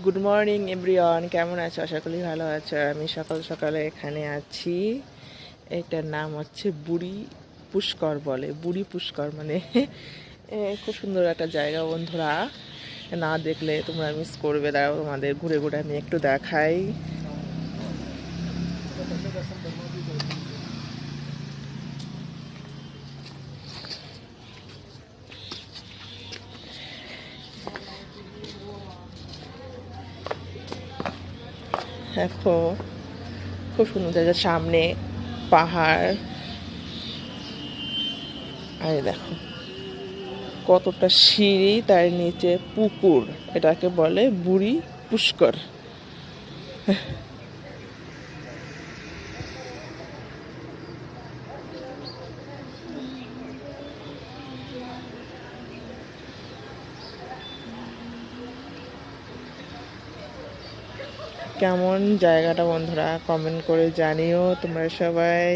Good morning everyone, কেমন আছো? আশা করি ভালো আছো। আর আমি সকাল সকালে এখানে আছি। এটার নাম হচ্ছে বুড়ি পুষ্কর, বলে বুড়ি পুষ্কর, মানে খুব সুন্দর একটা জায়গা বন্ধুরা। না দেখলে তোমরা মিস করবে। দাঁড়াও তোমাদের ঘুরে ঘুরে আমি একটু দেখাই। দেখো খুব সুন্দর জায়গা, সামনে পাহাড়, আর এই দেখো কতটা সিঁড়ি, তার নিচে পুকুর। এটাকে বলে বুড়ি পুষ্কর। কেমন জায়গাটা বন্ধুরা কমেন্ট করে জানিও তোমরা সবাই।